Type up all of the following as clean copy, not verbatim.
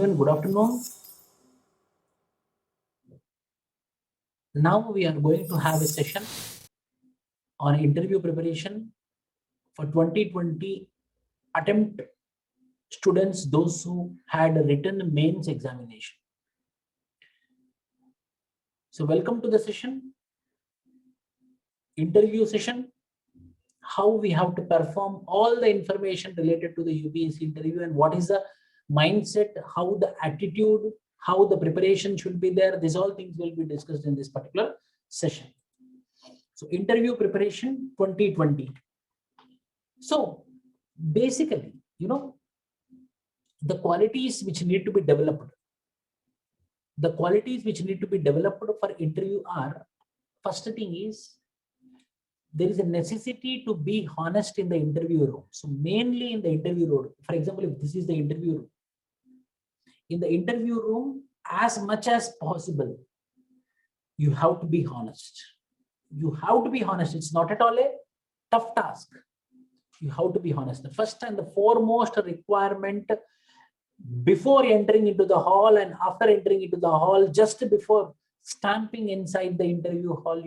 Everyone, good afternoon. Now we are going to have a session on interview preparation for 2020 attempt students, those who had written mains examination. So welcome to the session, interview session, how we have to perform all the information related to the UPSC interview and what is the mindset, how the attitude, how the preparation should be there. These all things will be discussed in this particular session. So interview preparation 2020. So basically, the qualities which need to be developed. The qualities which need to be developed for interview are, first thing is, there is a necessity to be honest in the interview room. So mainly in the interview room, for example, if this is the interview room, in the interview room, as much as possible, you have to be honest. You have to be honest. It's not at all a tough task. You have to be honest. The first and the foremost requirement before entering into the hall and after entering into the hall, just before stamping inside the interview hall,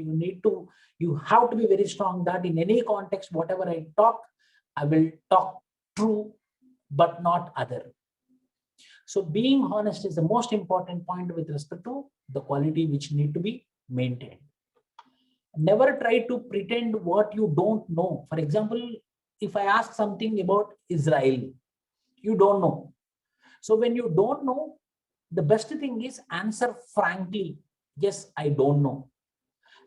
you have to be very strong that in any context, whatever I talk, I will talk true, but not other. So being honest is the most important point with respect to the quality which need to be maintained. Never try to pretend what you don't know. For example, if I ask something about Israel, you don't know. So when you don't know, the best thing is answer frankly, yes, I don't know.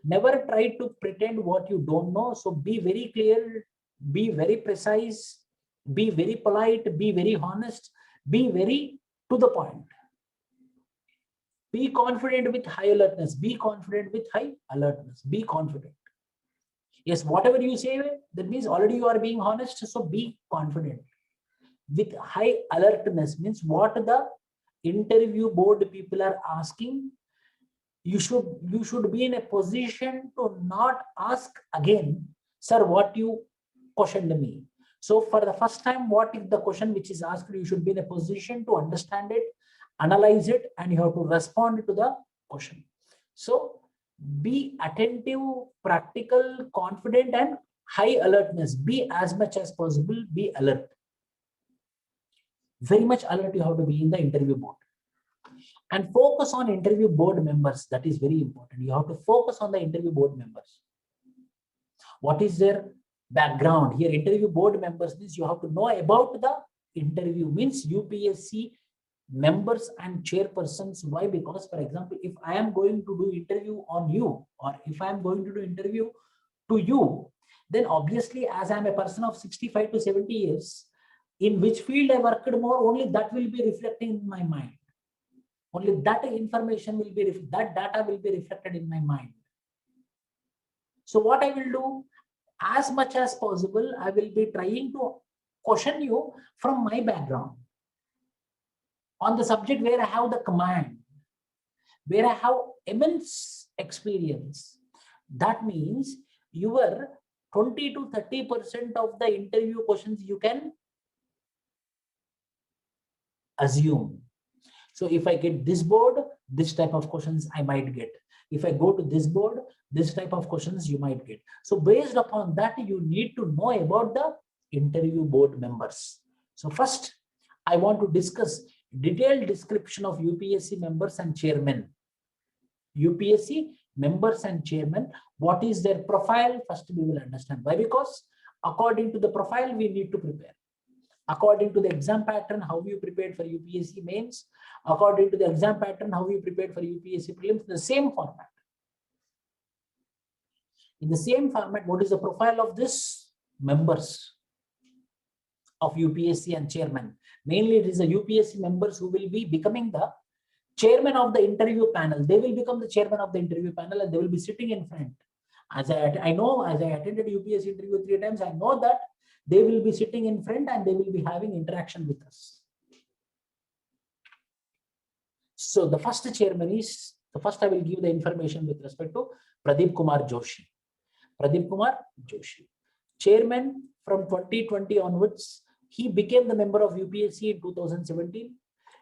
Never try to pretend what you don't know. So be very clear, be very precise, be very polite, be very honest, be very to the point. Be confident with high alertness. Be confident with high alertness. Be confident. Yes, whatever you say, that means already you are being honest. So be confident. With high alertness means what the interview board people are asking, you should be in a position to not ask again, sir, what you questioned me. So for the first time, what is the question which is asked, you should be in a position to understand it, analyze it, and you have to respond to the question. So be attentive, practical, confident, and high alertness. Be as much as possible, be alert. Very much alert you have to be in the interview board. And focus on interview board members. That is very important. You have to focus on the interview board members. What is their background? Here, interview board members means you have to know about the interview, means UPSC members and chairpersons. Why? Because, for example, if I am going to do interview on you, or if I am going to do interview to you, then obviously, as I am a person of 65 to 70 years, in which field I worked more, only that will be reflecting in my mind. Only that information will be, that data will be reflected in my mind. So what I will do, as much as possible, I will be trying to question you from my background on the subject where I have the command, where I have immense experience. That means your 20 to 30% of the interview questions you can assume. So if I get this board, this type of questions I might get. If I go to this board, this type of questions you might get. So based upon that, you need to know about the interview board members. So first, I want to discuss detailed description of UPSC members and chairmen. UPSC members and chairmen, what is their profile? First, we will understand. Why? Because according to the profile, we need to prepare. According to the exam pattern, how you prepared for UPSC mains, according to the exam pattern, how you prepared for UPSC prelims, the same format. In the same format, what is the profile of this members of UPSC and chairman? Mainly, it is the UPSC members who will be becoming the chairman of the interview panel. They will become the chairman of the interview panel and they will be sitting in front. As I know, as I attended UPSC interview 3 times, I know that they will be sitting in front and they will be having interaction with us. So the first chairman is, the first I will give the information with respect to Pradeep Kumar Joshi. Pradeep Kumar Joshi. Chairman from 2020 onwards, he became the member of UPSC in 2017.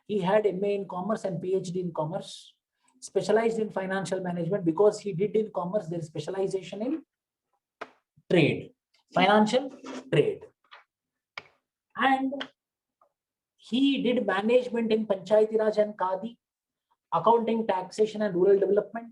He had MA in commerce and PhD in commerce, specialized in financial management. Because he did in commerce, there is specialization in trade, financial trade. And he did management in Panchayati Raj and Khadi, accounting, taxation, and rural development.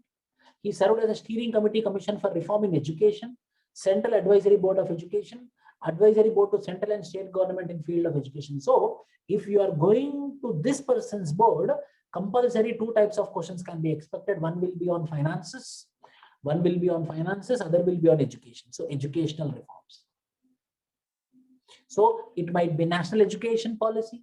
He served as a steering committee commission for reform in education, Central Advisory Board of Education, advisory board to central and state government in field of education. So if you are going to this person's board, compulsory 2 types of questions can be expected. One will be on finances, other will be on education. So educational reforms. So it might be national education policy.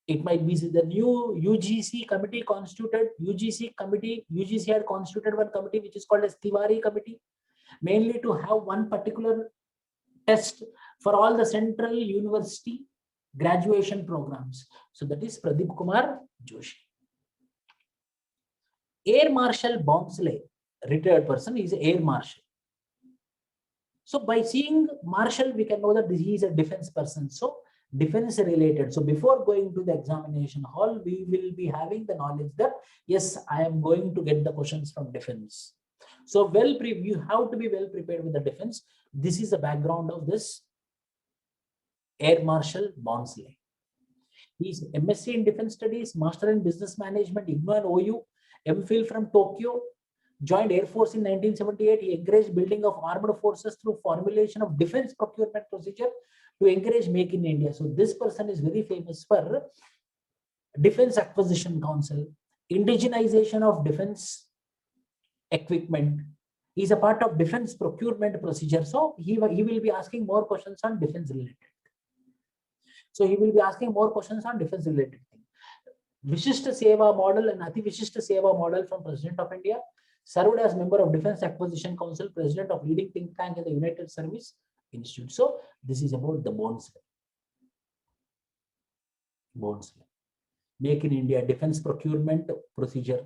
It might be the new UGC committee constituted. UGC had constituted one committee which is called as Tiwari committee, mainly to have one particular test for all the central university graduation programs. So that is Pradeep Kumar Joshi. Air Marshal Bhonsle, retired person, is Air Marshal. So by seeing Marshal, we can know that he is a defense person. So defense related. So before going to the examination hall, we will be having the knowledge that yes, I am going to get the questions from defense. So you have to be well prepared with the defense. This is the background of this Air Marshal Bhonsle. He is MSc in Defense Studies, Master in Business Management, IGNOU and OU, MPhil from Tokyo. Joined Air Force in 1978. He encouraged building of armed forces through formulation of defense procurement procedure to encourage Make in India. So this person is very famous for Defense Acquisition Council, indigenization of defense equipment. He is a part of defense procurement procedure. So he will be asking more questions on defense related. So he will be asking more questions on defense related thing. Vishishta Seva model and Ati Vishishta Seva model from President of India. Served as member of Defense Acquisition Council, president of leading think tank in the United Service Institute. So this is about the Bhonsle. Make in India, defense procurement procedure,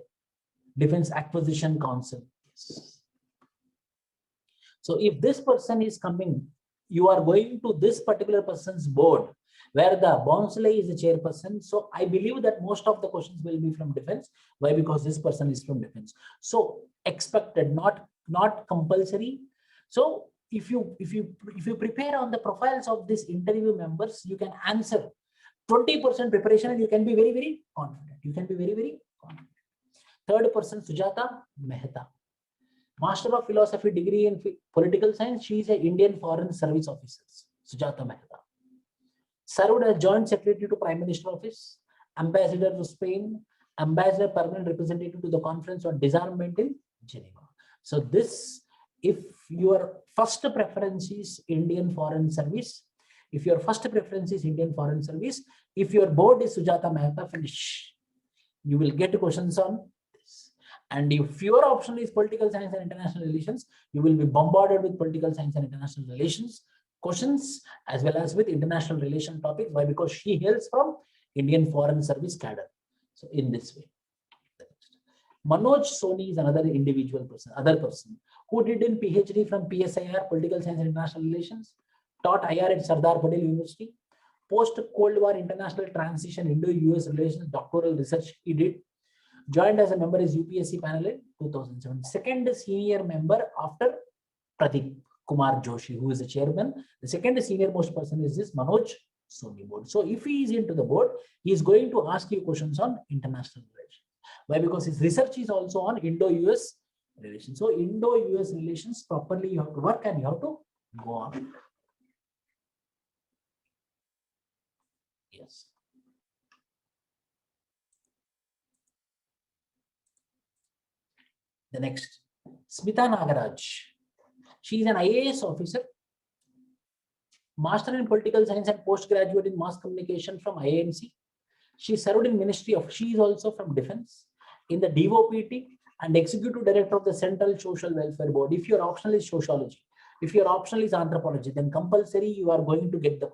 Defense Acquisition Council. Yes. So if this person is coming, you are going to this particular person's board where the Bhonsle is the chairperson. So I believe that most of the questions will be from defense. Why? Because this person is from defense. So expected, not compulsory. So if you prepare on the profiles of these interview members, you can answer 20% preparation and you can be very, very confident. Third person, Sujata Mehta, Master of Philosophy degree in Political Science. She is an Indian Foreign Service officer, Sujata Mehta. Served as Joint Secretary to Prime Minister Office, Ambassador to Spain, Ambassador Permanent Representative to the Conference on Disarmament in Geneva. So this, if your first preference is Indian Foreign Service, if your board is Sujata Mehta, finish. You will get questions on this. And if your option is Political Science and International Relations, you will be bombarded with Political Science and International Relations questions as well as with international relation topics. Why? Because she hails from Indian Foreign Service cadre. So in this way. Manoj Soni is another other person who did in PhD from PSIR, Political Science and International Relations, taught IR at Sardar Patel University, post-Cold War International Transition, Indo-US Relations, doctoral research he did, joined as a member as UPSC panel in 2007. Second senior member after Pradeep Kumar Joshi, who is the chairman. The second senior most person is this Manoj Soni board. So if he is into the board, he is going to ask you questions on international relations. Why? Because his research is also on Indo-US relations. So Indo-US relations properly you have to work and you have to go on. Yes. The next, Smita Nagaraj. She is an IAS officer, Master in Political Science and postgraduate in Mass Communication from IIMC. She served in Ministry of, she is also from Defense, in the DOPT and Executive Director of the Central Social Welfare Board. If your optional is Sociology, if your optional is Anthropology, then compulsory you are going to get the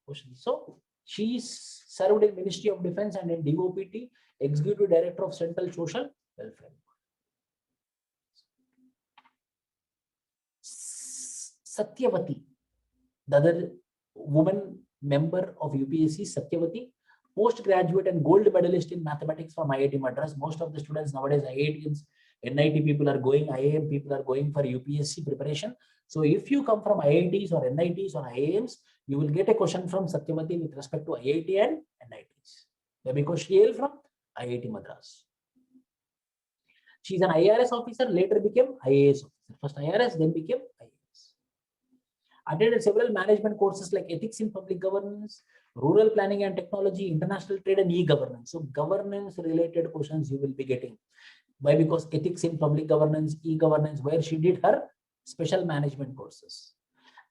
questions. So she is served in Ministry of Defense and in DOPT, Executive Director of Central Social Welfare. Satyavati, the other woman member of UPSC, Satyavati, postgraduate and gold medalist in mathematics from IIT Madras. Most of the students nowadays, IITians, NIT people are going, IIM people are going for UPSC preparation. So if you come from IITs or NITs or IIMs, you will get a question from Satyavati with respect to IIT and NITs. Because she hails from IIT Madras. She is an IRS officer, later became IAS officer. First IRS, then became IAS. Attended several management courses like ethics in public governance, rural planning and technology, international trade, and e-governance. So governance related questions you will be getting. Why? Because ethics in public governance, e-governance, where she did her special management courses.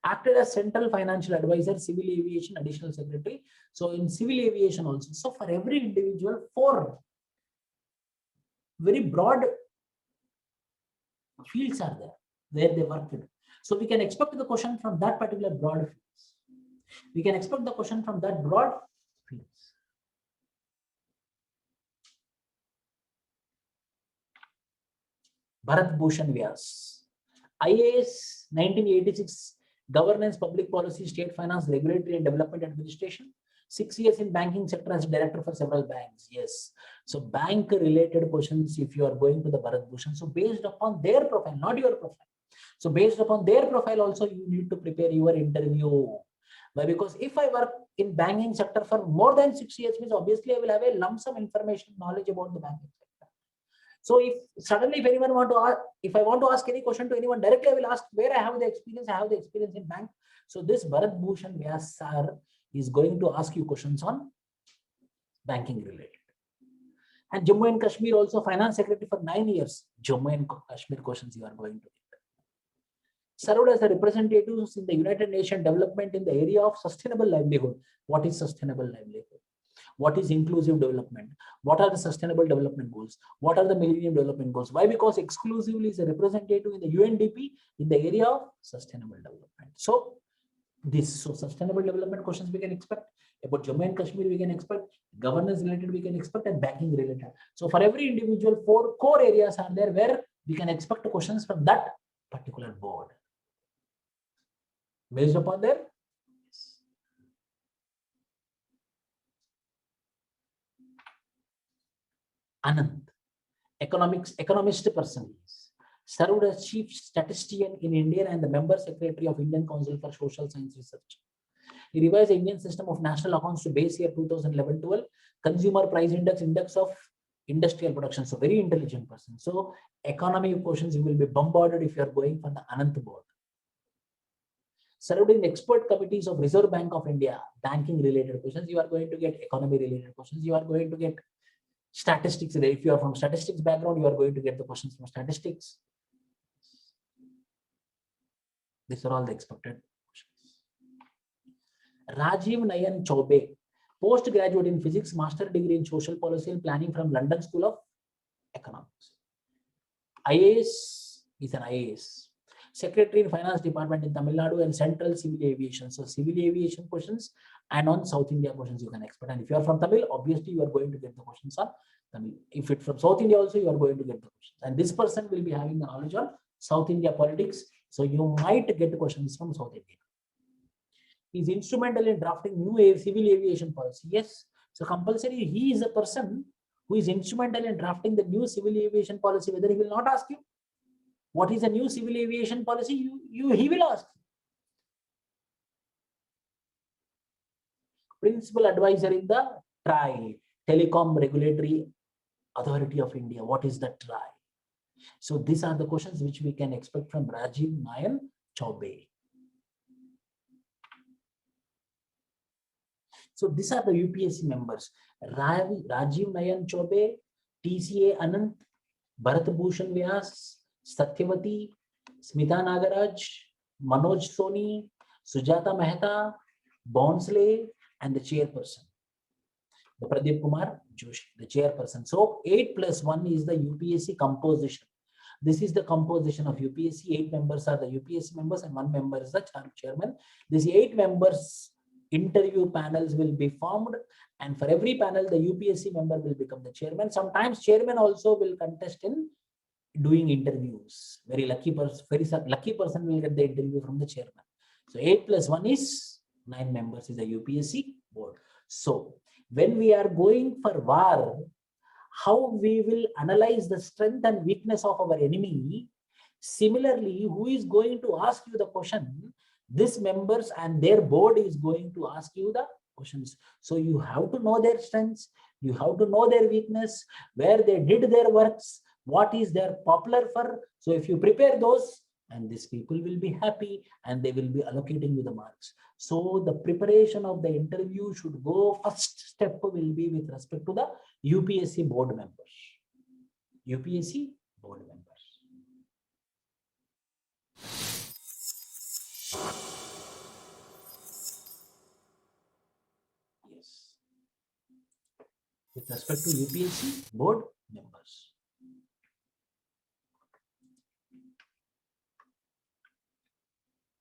Acted as central financial advisor, civil aviation, additional secretary. So in civil aviation also. So for every individual, 4 very broad fields are there where they work with. So we can expect the question from that particular broad fields. We can expect the question from that broad fields. Bharat Bhushan Vyas, IAS 1986, governance, public policy, state finance, regulatory and development administration. 6 years in banking sector as director for several banks. Yes. So bank related questions, if you are going to the Bharat Bhushan, so based upon their profile, not your profile. So based upon their profile also, you need to prepare your interview. Why? Because if I work in banking sector for more than 6 years, means obviously I will have a lump sum information knowledge about the banking sector. So if suddenly if anyone want to ask, if I want to ask any question to anyone directly, I will ask where I have the experience. I have the experience in bank. So this Bharat Bhushan Vyas Sir is going to ask you questions on banking related. And Jammu and Kashmir also finance secretary for 9 years. Jammu and Kashmir questions you are going to get. Served as a representative in the United Nations development in the area of sustainable livelihood. What is sustainable livelihood? What is inclusive development? What are the sustainable development goals? What are the millennium development goals? Why? Because exclusively is a representative in the UNDP in the area of sustainable development. So sustainable development questions we can expect. About Jammu and Kashmir we can expect, governance related we can expect, and banking related. So for every individual, 4 core areas are there where we can expect questions from that particular board. Based upon their Anand, economist person, served as chief statistician in India and the member secretary of Indian Council for Social Science Research. He revised the Indian system of national accounts to base year 2011-12, consumer price index of industrial production. So very intelligent person. So economy questions you will be bombarded if you are going for the Anand board. Served in expert committees of Reserve Bank of India, banking related questions. You are going to get economy related questions. You are going to get statistics. If you are from statistics background, you are going to get the questions from statistics. These are all the expected questions. Rajiv Nayan Chaube, postgraduate in physics, master degree in social policy and planning from London School of Economics. IAS is an IAS. Secretary in Finance Department in Tamil Nadu and Central Civil Aviation. So civil aviation questions and on South India questions you can expect. And if you are from Tamil, obviously you are going to get the questions on Tamil. If it's from South India also, you are going to get the questions. And this person will be having the knowledge on South India politics. So you might get questions from South India. He is instrumental in drafting new civil aviation policy. Yes. So compulsory, he is a person who is instrumental in drafting the new civil aviation policy. Whether he will not ask you what is a new civil aviation policy, he will ask. Principal advisor in the TRAI, Telecom Regulatory Authority of India. What is the TRAI? So these are the questions which we can expect from Rajiv Nayan Chaube. So these are the UPSC members. Rajiv Nayan Chaube, TCA Anant, Bharat Bhushan Vyas, Satyavati, Smita Nagaraj, Manoj Soni, Sujata Mehta, Bonsley, and the chairperson, the Pradeep Kumar Joshi, the chairperson. So 8 plus 1 is the UPSC composition. This is the composition of UPSC. 8 members are the UPSC members and 1 member is the chairman. These 8 members interview panels will be formed, and for every panel the UPSC member will become the chairman. Sometimes chairman also will contest in doing interviews. Very lucky person will get the interview from the chairman. So 8 plus 1 is 9 members is a UPSC board. So when we are going for war, how we will analyze the strength and weakness of our enemy. Similarly, who is going to ask you the question? This members and their board is going to ask you the questions. So you have to know their strengths, you have to know their weakness, where they did their works, what is their popular for. So if you prepare those, and these people will be happy and they will be allocating you the marks. So the preparation of the interview should go, first step will be with respect to the UPSC board members. UPSC board members. Yes. With respect to UPSC board members.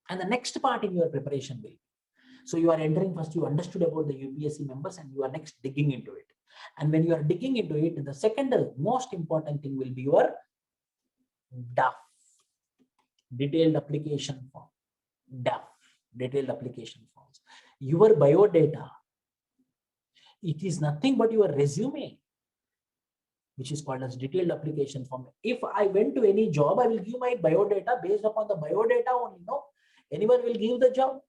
And the next part in your preparation will be, so you are entering first, you understood about the UPSC members and you are next digging into it. And when you are digging into it, the second most important thing will be your DAF, detailed application form. DAF, detailed application forms. Your biodata, it is nothing but your resume, which is called as detailed application form. If I went to any job, I will give my biodata. Based upon the biodata only, no, anyone will give the job.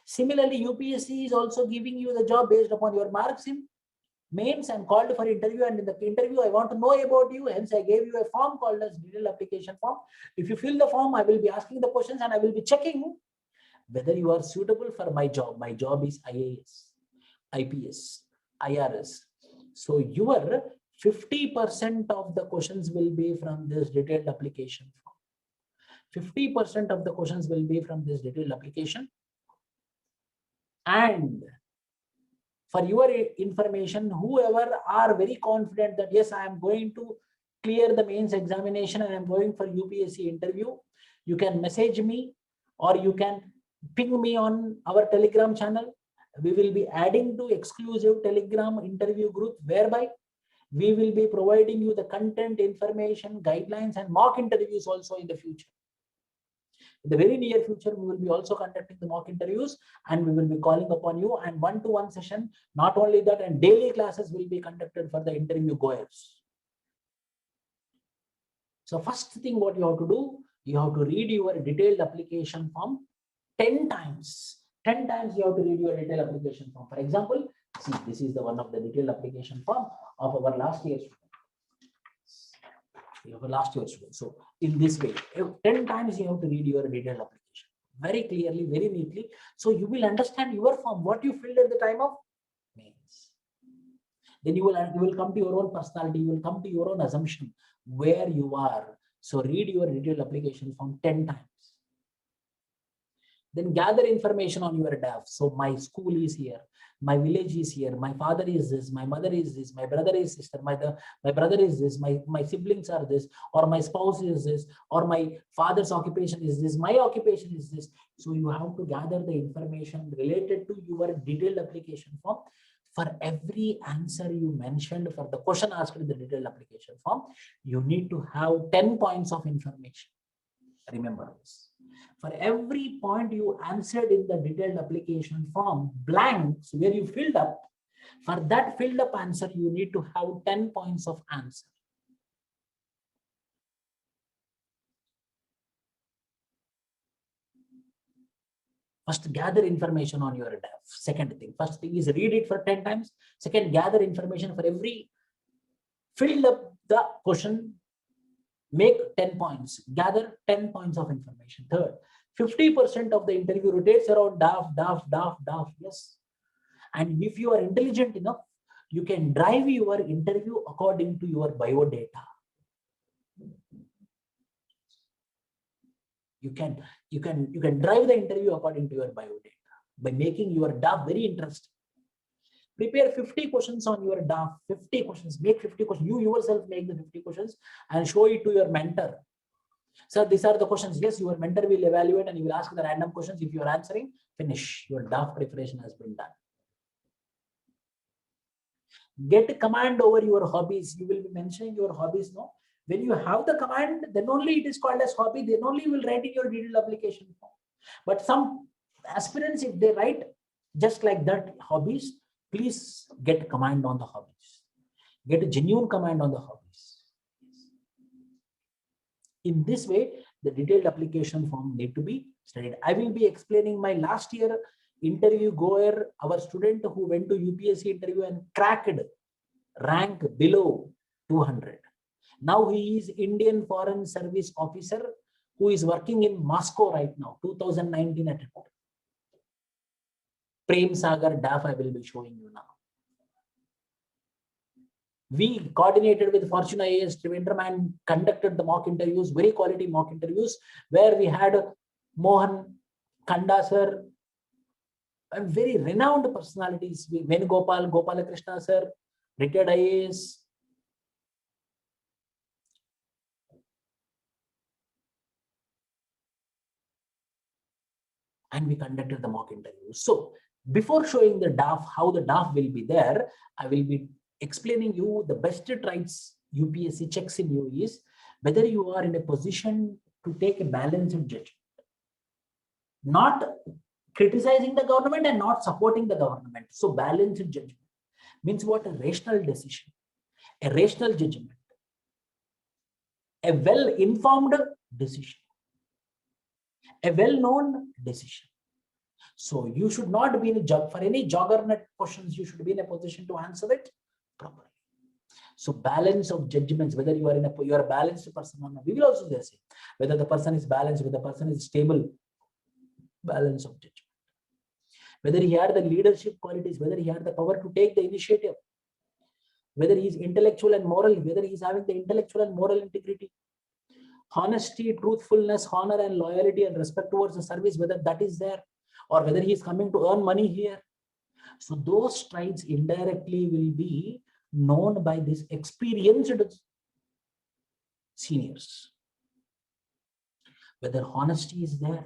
Similarly, UPSC is also giving you the job based upon your marks in mains and called for interview. And in the interview, I want to know about you. Hence, I gave you a form called as detailed application form. If you fill the form, I will be asking the questions and I will be checking whether you are suitable for my job. My job is IAS, IPS, IRS. So your 50% of the questions will be from this detailed application form. 50% of the questions will be from this detailed application. And for your information, whoever are very confident that yes, I am going to clear the mains examination and I'm going for UPSC interview, you can message me or you can ping me on our Telegram channel. We will be adding to exclusive Telegram interview group, whereby we will be providing you the content, information, guidelines, and mock interviews also in the future. In the very near future, we will be also conducting the mock interviews and we will be calling upon you, and one-to-one session. Not only that, and daily classes will be conducted for the interview goers. So first thing what you have to do, you have to read your detailed application form 10 times. 10 times you have to read your detailed application form. For example, see, this is the one of the detailed application form of our last year student. So in this way, 10 times you have to read your detailed application very clearly, very neatly. So you will understand your form, what you filled at the time of mains. Then you will come to your own personality, you will come to your own assumption where you are. So read your detailed application form 10 times. Then gather information on your DAF. So my school is here, my village is here, my father is this, my mother is this, my brother is sister, my brother is this, my siblings are this, or my spouse is this, or my father's occupation is this, my occupation is this. So you have to gather the information related to your detailed application form. For every answer you mentioned for the question asked in the detailed application form, you need to have 10 points of information. Remember this. For every point you answered in the detailed application form, blanks where you filled up, for that filled up answer, you need to have 10 points of answer. First, gather information on your DAF. Second thing, first thing is read it for 10 times. Second, gather information for every filled up the question, make 10 points, gather 10 points of information. Third, 50% of the interview rotates around DAF. Yes. And if you are intelligent enough, you can drive your interview according to your biodata. You can drive the interview according to your biodata by making your DAF very interesting. Prepare 50 questions on your DAF. 50 questions. Make 50 questions. You yourself make the 50 questions and show it to your mentor. Sir, these are the questions. Yes, your mentor will evaluate and he will ask the random questions. If you are answering, finish. Your DAF preparation has been done. Get command over your hobbies. You will be mentioning your hobbies, no? When you have the command, then only it is called as hobby. Then only you will write in your detailed application form. But some aspirants, if they write Just like that, hobbies, please get command on the hobbies. Get a genuine command on the hobbies. In this way, the detailed application form need to be studied. I will be explaining my last year interview goer, our student who went to UPSC interview and cracked rank below 200. Now he is Indian Foreign Service officer who is working in Moscow right now, 2019 attempt. Prem Sagar DAF I will be showing you now. We coordinated with Fortune IAS Trivandrum and conducted the mock interviews, very quality mock interviews, where we had Mohan, Kanda sir, and very renowned personalities. Venugopal, Gopalakrishna sir, retired IAS. And we conducted the mock interviews. So before showing the DAF, how the DAF will be there, I will be explaining you the best traits UPSC checks in you is whether you are in a position to take a balanced judgment. Not criticizing the government and not supporting the government. So balanced judgment means what? A rational decision, a rational judgment, a well-informed decision, a well-known decision. So you should not be in a job for any juggernaut questions. You should be in a position to answer it properly. So balance of judgments, whether you are a balanced person or not. We will also say whether the person is balanced, whether the person is stable. Balance of judgment. Whether he had the leadership qualities, whether he had the power to take the initiative, whether he is intellectual and moral, whether he is having the intellectual and moral integrity, honesty, truthfulness, honor and loyalty and respect towards the service, whether that is there, or whether he is coming to earn money here. So those traits indirectly will be known by these experienced seniors. Whether honesty is there,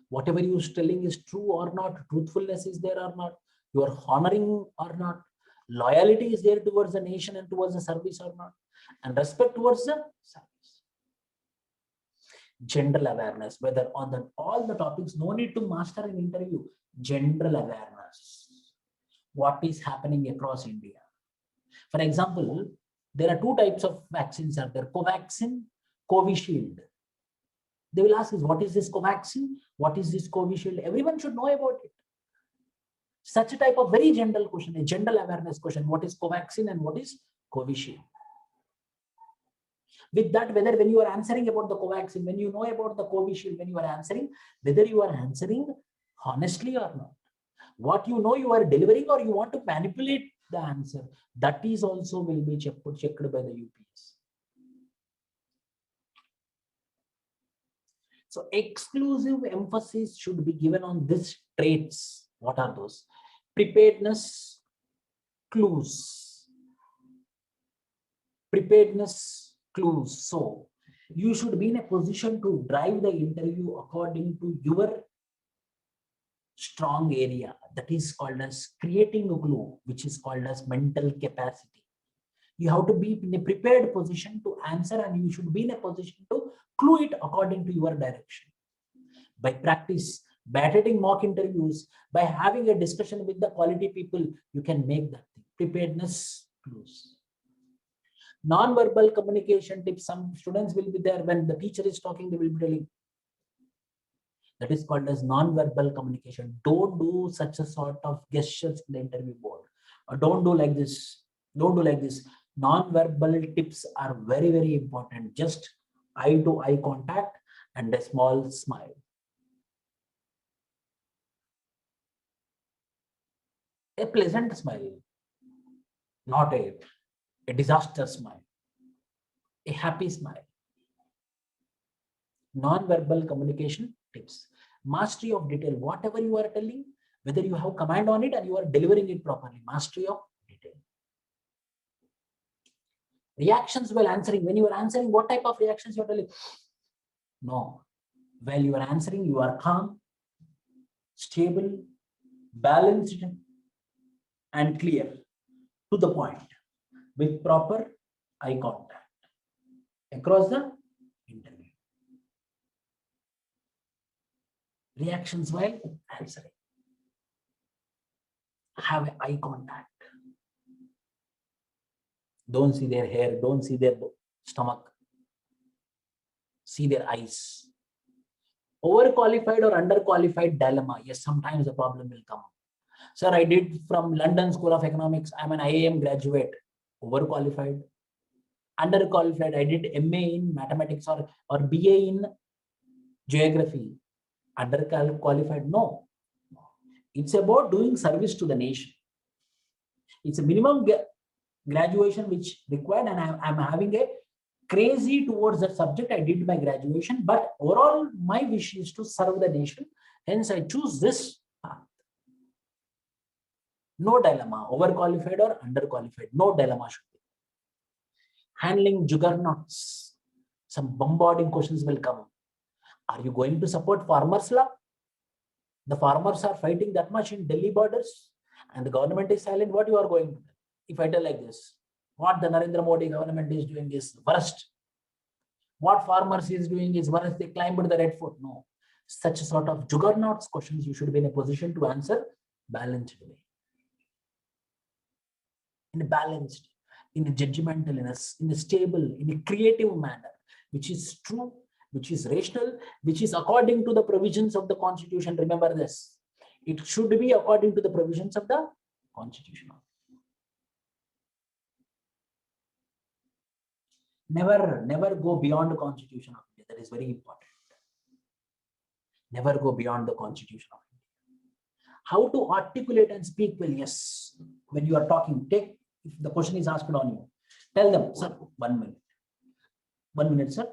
whatever you are telling is true or not, truthfulness is there or not, you are honoring or not, loyalty is there towards the nation and towards the service or not, and respect towards the service. General awareness, whether on all the topics, no need to master an interview. General awareness, what is happening across India. For example, there are two types of vaccines are there: Covaxin, Covishield. They will ask us, what is this Covaxin? What is this Covishield? Everyone should know about it. Such a type of very general question, a general awareness question. What is Covaxin and what is Covishield? With that, whether when you are answering about the Covaxin, when you know about the Covishield, when you are answering, whether you are answering honestly or not. What you know you are delivering, or you want to manipulate the answer. That is also will be checked by the UPS. So exclusive emphasis should be given on these traits. What are those? Preparedness, clues. Preparedness, clues. So you should be in a position to drive the interview according to your strong area. That is called as creating a clue, which is called as mental capacity. You have to be in a prepared position to answer, and you should be in a position to clue it according to your direction. By practice, by attending mock interviews, by having a discussion with the quality people, you can make that thing. Preparedness, clues. Non-verbal communication tips. Some students will be there when the teacher is talking, they will be telling. That is called as non-verbal communication. Don't do such a sort of gestures in the interview board. Or don't do like this. Don't do like this. Non-verbal tips are very, very important. Just eye-to-eye contact and a small smile. A pleasant smile, not a disaster smile. A happy smile. Non-verbal communication tips. Mastery of detail. Whatever you are telling, whether you have command on it and you are delivering it properly. Mastery of detail. Reactions while answering. When you are answering, what type of reactions you are telling? No. While you are answering, you are calm, stable, balanced, and clear, to the point, with proper eye contact across the interview. Reactions while answering. Have eye contact. Don't see their hair, don't see their stomach, see their eyes. Overqualified or underqualified dilemma. Yes, sometimes the problem will come. Sir, I did from London School of Economics. I'm an IAM graduate. Overqualified. Underqualified. I did MA in mathematics or BA in geography. Underqualified. No. It's about doing service to the nation. It's a minimum graduation which required, and I'm having a crazy towards that subject. I did my graduation, but overall my wish is to serve the nation. Hence I choose this path. No dilemma, overqualified or underqualified, no dilemma should be. Handling juggernauts. Some bombarding questions will come. Are you going to support farmers' law? The farmers are fighting that much in Delhi borders and the government is silent. What you are going to do? If I tell like this, what the Narendra Modi government is doing is worst. What farmers is doing is worst. They climbed the Red Fort. No. Such a sort of juggernauts questions you should be in a position to answer balanced way. In a balanced, in a judgmental, in a stable, in a creative manner, which is true, which is rational, which is according to the provisions of the Constitution. Remember this. It should be according to the provisions of the Constitution. Never go beyond the Constitution of India. That is very important. Never go beyond the Constitution of India. How to articulate and speak well? Yes. When you are talking, if the question is asked on you, tell them, sir, 1 minute. 1 minute, sir.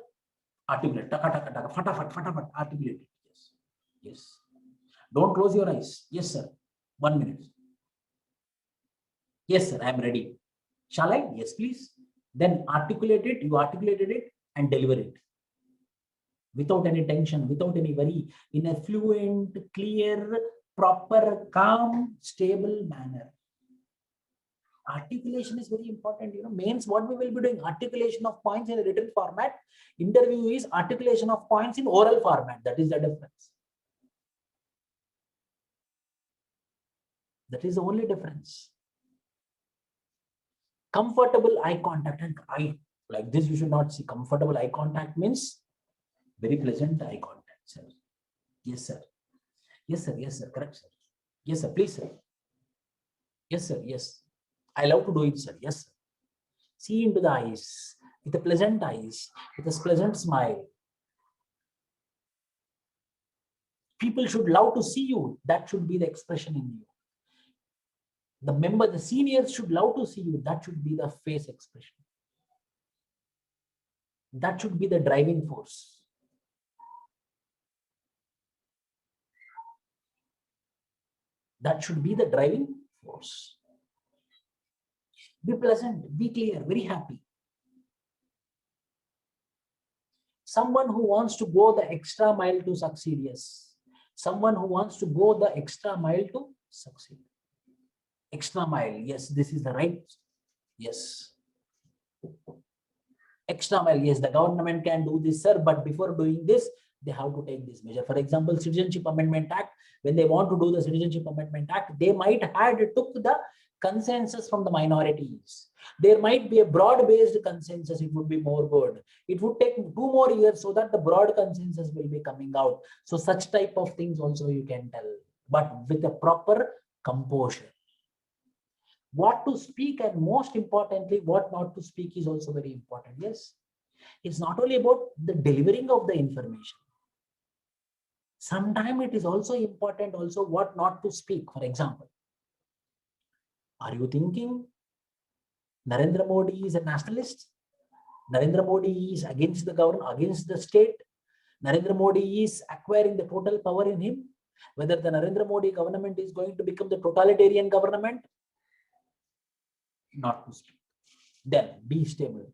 Articulate. Taka, taka, taka, fatafat, fatafat, articulate. Yes. Yes. Don't close your eyes. Yes, sir. 1 minute. Yes, sir. I am ready. Shall I? Yes, please. Then articulate it. You articulated it and deliver it. Without any tension, without any worry, in a fluent, clear, proper, calm, stable manner. Articulation is very important. Means what we will be doing, articulation of points in a written format. Interview is articulation of points in oral format. That is the difference. That is the only difference. Comfortable eye contact, and eye like this you should not see. Comfortable eye contact means very pleasant eye contact, sir. Yes, sir. Yes, sir. Yes, sir. Correct, sir. Yes, sir. Please, sir. Yes, sir. Yes. I love to do it, sir. Yes, sir. See into the eyes with a pleasant eyes, with a pleasant smile. People should love to see you. That should be the expression in you. The seniors should love to see you. That should be the face expression. That should be the driving force. That should be the driving force. Be pleasant, be clear, very happy. Someone who wants to go the extra mile to succeed, yes. Someone who wants to go the extra mile to succeed. Extra mile, yes, this is the right, yes. Extra mile, yes, the government can do this, sir, but before doing this, they have to take this measure. For example, Citizenship Amendment Act, when they want to do the Citizenship Amendment Act, they might have took the consensus from the minorities. There might be a broad-based consensus, it would be more good. It would take 2 more years so that the broad consensus will be coming out. So such type of things also you can tell, but with a proper composure. What to speak, and most importantly, what not to speak is also very important. Yes, it's not only about the delivering of the information. Sometimes it is also important also what not to speak. For example, are you thinking Narendra Modi is a nationalist? Narendra Modi is against the government, against the state? Narendra Modi is acquiring the total power in him? Whether the Narendra Modi government is going to become the totalitarian government? Not to speak. Then be stable.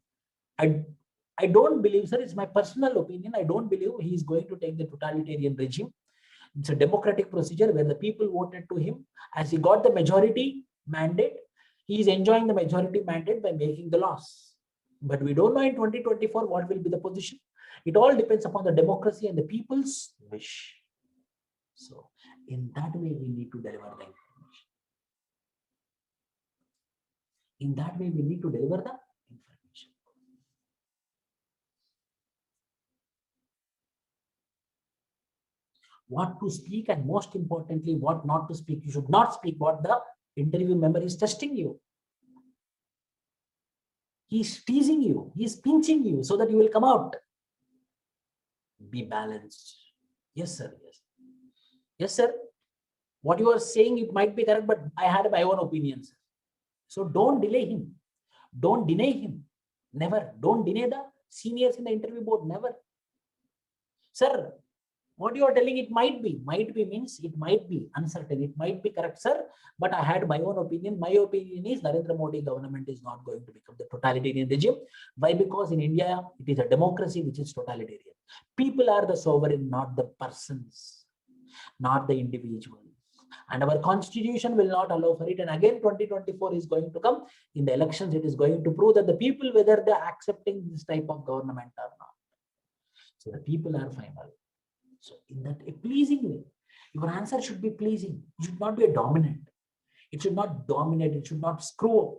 I don't believe, sir, it's my personal opinion, I don't believe he is going to take the totalitarian regime. It's a democratic procedure where the people voted to him. As he got the majority mandate, he is enjoying the majority mandate by making the laws. But we don't know in 2024 what will be the position. It all depends upon the democracy and the people's wish. So in that way, we need to deliver the information. In that way, we need to deliver the information. What to speak, and most importantly, what not to speak. You should not speak what the interview member is testing you. He's teasing you, he's pinching you so that you will come out. Be balanced. Yes, sir. Yes. Yes, sir. What you are saying, it might be correct, but I had my own opinions. So don't delay him. Don't deny him. Never. Don't deny the seniors in the interview board. Never. Sir, what you are telling, it might be means it might be uncertain. It might be correct, sir. But I had my own opinion. My opinion is Narendra Modi government is not going to become the totalitarian regime. Why? Because in India, it is a democracy which is totalitarian. People are the sovereign, not the persons, not the individuals. And our constitution will not allow for it. And again, 2024 is going to come. In the elections, it is going to prove that the people, whether they are accepting this type of government or not. So the people are final. So in that a pleasing way, your answer should be pleasing. It should not be a dominant. It should not dominate. It should not screw up.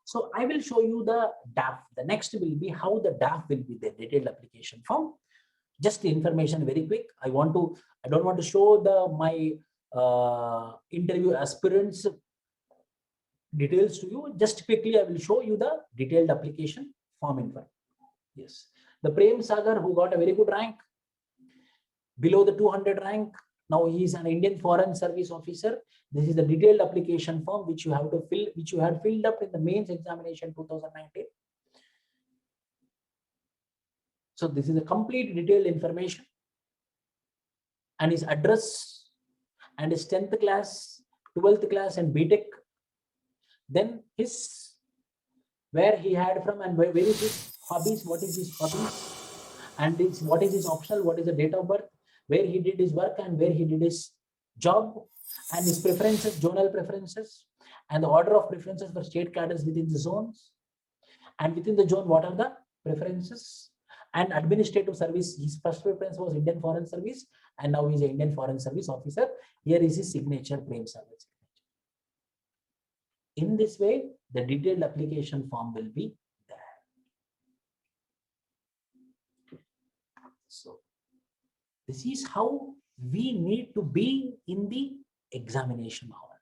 So I will show you the DAF. The next will be how the DAF will be the detailed application form. Just the information very quick. I don't want to show my interview aspirants details to you. Just quickly, I will show you the detailed application form info. Yes. The Prem Sagar, who got a very good rank, below the 200 rank. Now he is an Indian Foreign Service officer. This is the detailed application form which you have to fill, which you had filled up in the mains examination 2019. So this is a complete detailed information, and his address and his 10th class, 12th class and BTech. Then his, where he had from and where is his hobbies, what is his hobbies, and what is his optional, what is the date of birth, where he did his work and where he did his job, and his preferences, zonal preferences, and the order of preferences for state cadres within the zones, and within the zone, what are the preferences, and administrative service. His first preference was Indian Foreign Service, and now he's an Indian Foreign Service officer. Here is his signature, Prem Sagar. In this way, the detailed application form will be there. So this is how we need to be in the examination hall.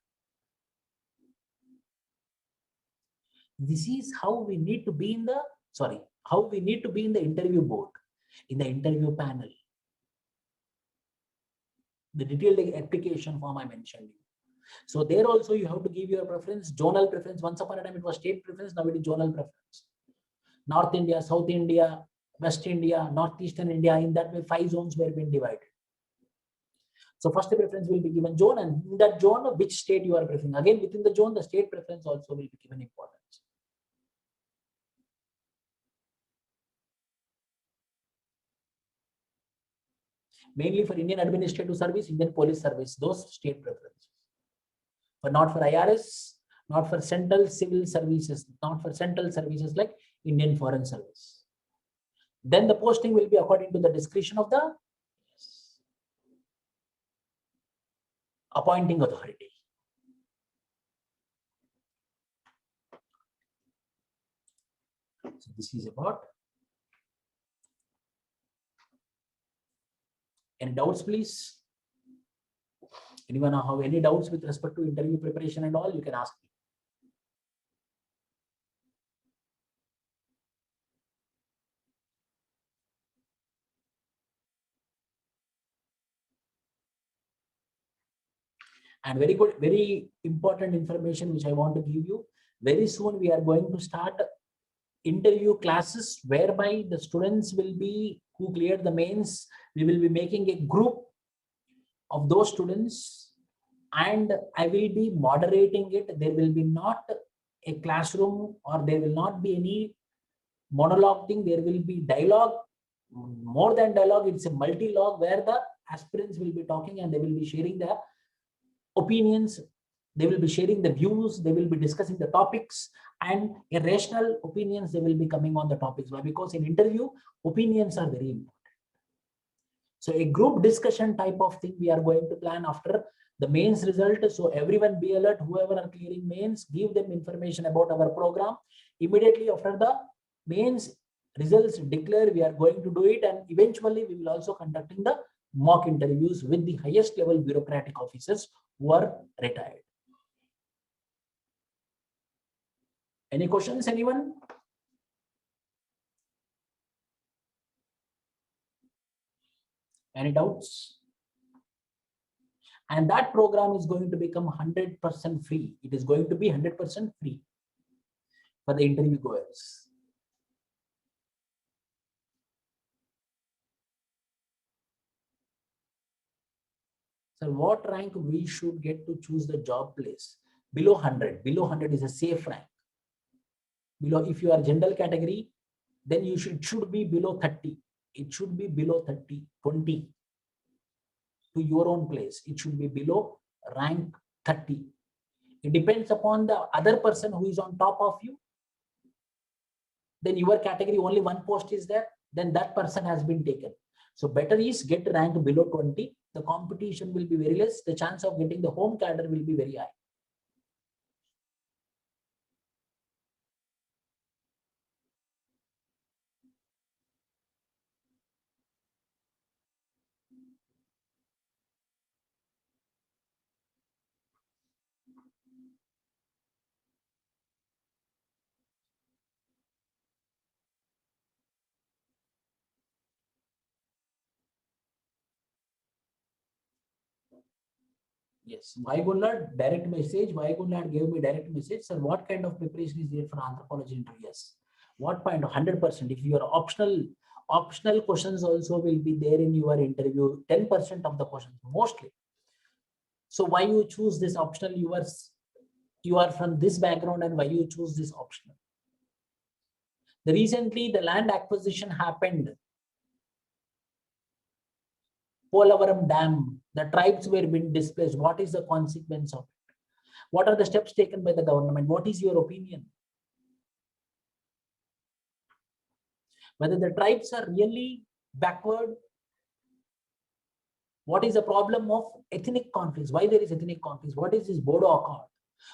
This is how we need to be in the, how we need to be in the interview board, in the interview panel. The detailed application form I mentioned. So there also you have to give your preference, zonal preference. Once upon a time it was state preference, now it is zonal preference. North India, South India, West India, Northeastern India, in that way 5 zones were being divided. So first preference will be given zone, and in that zone which state you are preferring. Again, within the zone, the state preference also will be given importance. Mainly for Indian Administrative Service, Indian Police Service, those state preferences. But not for IRS, not for Central Civil Services, not for Central Services like Indian Foreign Service. Then the posting will be according to the discretion of the appointing authority. So this is about. Any doubts, please? Anyone have any doubts with respect to interview preparation and all, you can ask me. And very good, very important information which I want to give you. Very soon we are going to start interview classes whereby the students will be, who cleared the mains, we will be making a group of those students and I will be moderating it. There will be not a classroom or there will not be any monologue thing. There will be dialogue, more than dialogue. It's a multi-log where the aspirants will be talking and they will be sharing their opinions They will be sharing the views, they will be discussing the topics, and irrational opinions, they will be coming on the topics. Why? Because in interview, opinions are very important. So a group discussion type of thing we are going to plan after the mains result. So everyone be alert, whoever are clearing mains, give them information about our program. Immediately after the mains results declare, we are going to do it, and eventually we will also conducting the mock interviews with the highest level bureaucratic officers who are retired. Any questions, anyone? Any doubts? And that program is going to become 100% free. It is going to be 100% free for the interview goers. So what rank we should get to choose the job place? Below 100. Below 100 is a safe rank. Below, if you are general category, then you should be below 30. It should be below 30, 20 to your own place. It should be below rank 30. It depends upon the other person who is on top of you. Then your category only one post is there, then that person has been taken. So better is get rank below 20. The competition will be very less. The chance of getting the home cadre will be very high. Yes, Vaigunlad direct message. Vaigunlad gave me direct message. Sir, what kind of preparation is there for anthropology interviews? What point of 100%? If you are optional questions also will be there in your interview. 10% of the questions mostly. So why you choose this optional? You are from this background, and why you choose this optional? Recently, the land acquisition happened. Polavaram Dam, the tribes were being displaced. What is the consequence of it? What are the steps taken by the government? What is your opinion? Whether the tribes are really backward? What is the problem of ethnic conflicts? Why there is ethnic conflicts? What is this Bodo Accord?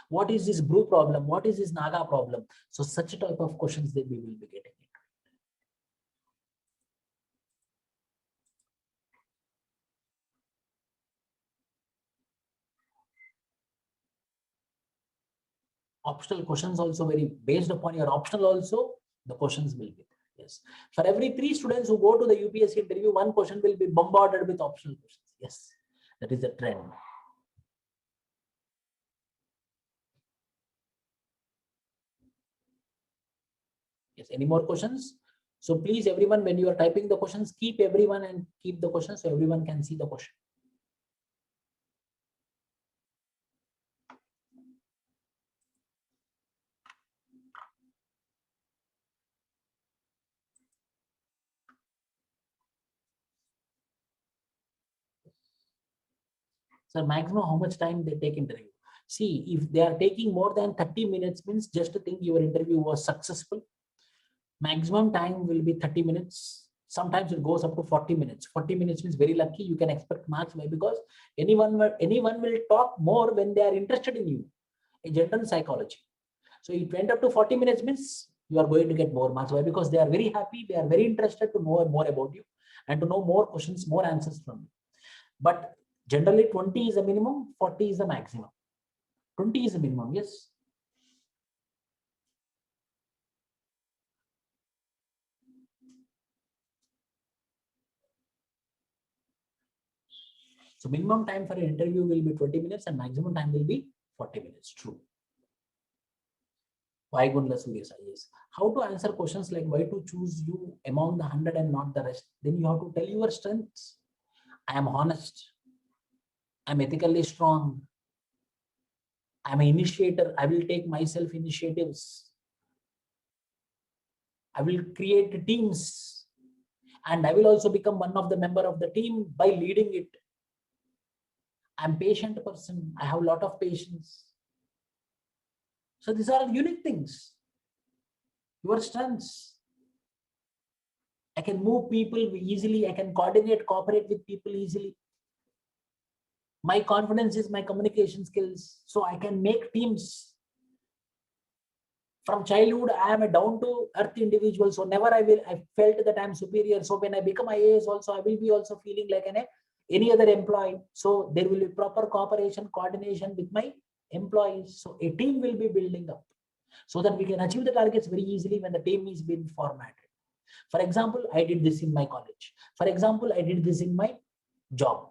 What is this Bru problem? What is this Naga problem? So such type of questions that we will be getting. Optional questions also very based upon your optional also the questions will be there. Yes, for every 3 students who go to the UPSC interview, 1 question will be bombarded with optional questions. Yes, that is the trend. Yes, any more questions? So please everyone, when you are typing the questions, keep everyone and keep the questions so everyone can see the question. So maximum how much time they take interview? See, if they are taking more than 30 minutes means just to think your interview was successful. Maximum time will be 30 minutes. Sometimes it goes up to 40 minutes. 40 minutes means very lucky. You can expect marks. Why? Because anyone will talk more when they are interested in you. In general psychology. So it went up to 40 minutes means you are going to get more marks. Why? Because they are very happy. They are very interested to know more about you and to know more questions, more answers from you. But generally 20 is the minimum, 40 is the maximum. 20 is the minimum, yes. So minimum time for an interview will be 20 minutes and maximum time will be 40 minutes. True. Why Gunla Surya Sai? Yes. How to answer questions like why to choose you among the 100 and not the rest? Then you have to tell your strengths. I am honest. I'm ethically strong. I'm an initiator. I will take myself initiatives. I will create teams. And I will also become one of the member of the team by leading it. I'm a patient person. I have a lot of patience. So these are unique things. Your strengths. I can move people easily. I can coordinate, cooperate with people easily. My confidence is my communication skills. So I can make teams. From childhood, I am a down-to-earth individual. So never I felt that I'm superior. So when I become IAS also, I will be also feeling like any other employee. So there will be proper cooperation, coordination with my employees. So a team will be building up so that we can achieve the targets very easily when the team is being formatted. For example, I did this in my college. For example, I did this in my job.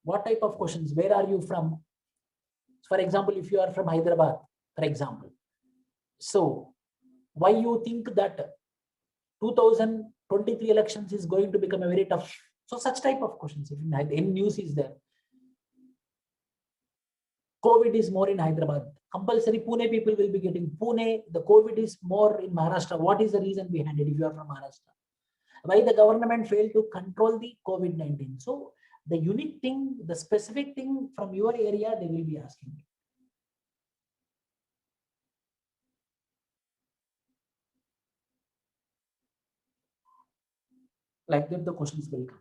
What type of questions? Where are you from? For example, if you are from Hyderabad, for example. So why you think that 2023 elections is going to become a very tough? So such type of questions. If in news is there. COVID is more in Hyderabad. Compulsory Pune people will be getting Pune. The COVID is more in Maharashtra. What is the reason behind it if you are from Maharashtra? Why the government failed to control the COVID-19? So the unique thing, the specific thing from your area, they will be asking you. Like that, the questions will come.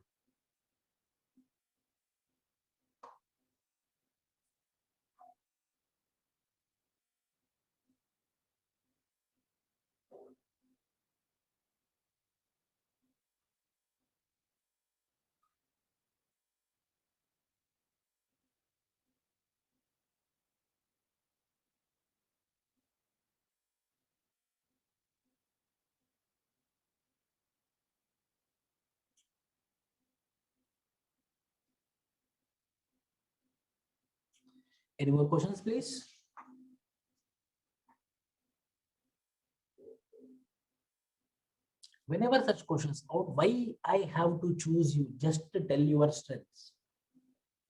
Any more questions, please? Whenever such questions out, why I have to choose you? Just to tell your strengths.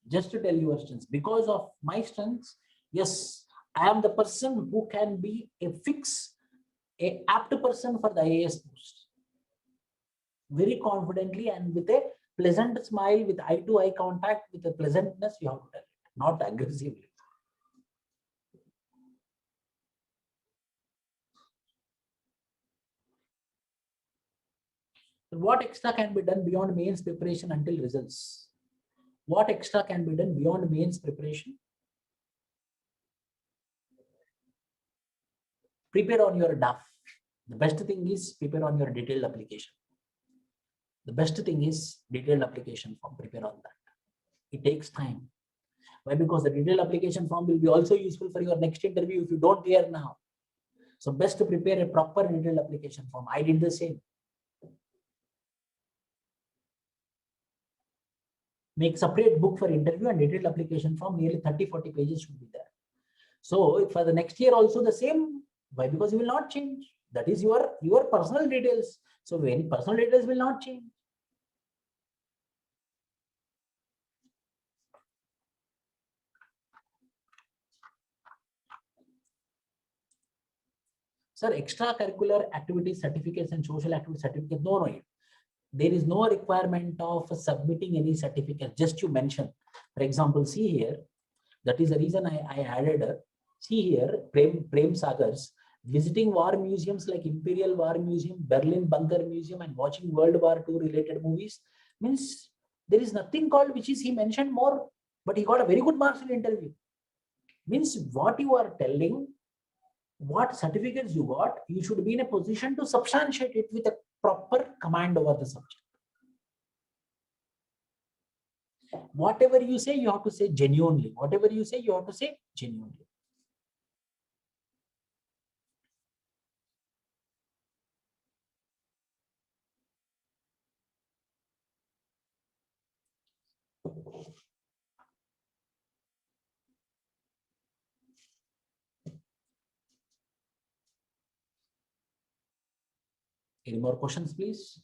Just to tell your strengths. Because of my strengths, yes, I am the person who can be a apt person for the IAS post. Very confidently and with a pleasant smile, with eye-to-eye contact, with a pleasantness, you have to tell it, not aggressively. What extra can be done beyond mains preparation until results? What extra can be done beyond mains preparation? Prepare on your DAF. The best thing is prepare on your detailed application. The best thing is detailed application form. Prepare on that. It takes time. Why? Because the detailed application form will be also useful for your next interview if you don't clear now. So best to prepare a proper detailed application form. I did the same. Make separate book for interview and detailed application form. Nearly 30-40 pages should be there. So for the next year also the same. Why? Because you will not change. That is your personal details. So any personal details will not change. Sir, extracurricular activities certificates and social activity certificates. No. There is no requirement of submitting any certificate. Just you mention. For example, see here. That is the reason I added. See here, Prem Sagar's visiting war museums like Imperial War Museum, Berlin Bunker Museum, and watching World War II related movies. Means there is nothing called which is he mentioned more, but he got a very good marks in interview. Means what you are telling, what certificates you got, you should be in a position to substantiate it with a proper command over the subject. Whatever you say, you have to say genuinely. Whatever you say, you have to say genuinely. Any more questions, please?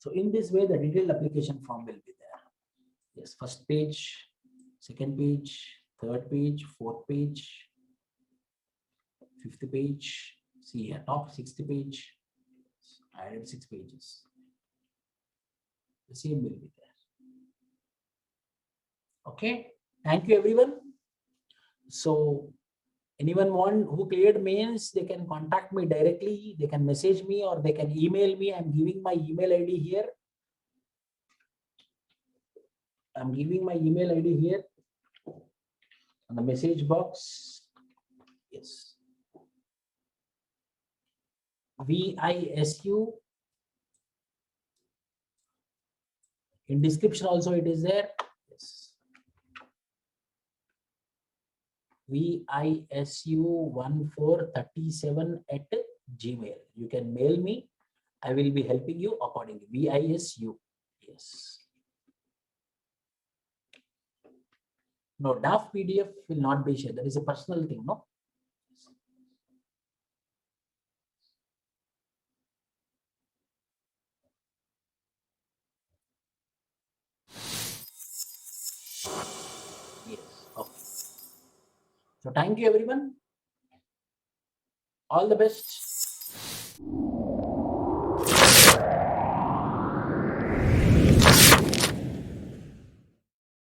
So in this way, the detailed application form will be there. Yes, first page, second page, third page, fourth page, fifth page. See here, top 60 page. I added 6 pages. The same will be there. Okay. Thank you, everyone. So anyone who cleared mains, they can contact me directly. They can message me or they can email me. I'm giving my email ID here. I'm giving my email ID here on the message box. Yes. VISU. In description also it is there. Yes. VISU1437@gmail. You can mail me. I will be helping you accordingly. VISU. Yes. No, draft PDF will not be shared. That is a personal thing, no? Yes. Okay. So thank you, everyone. All the best.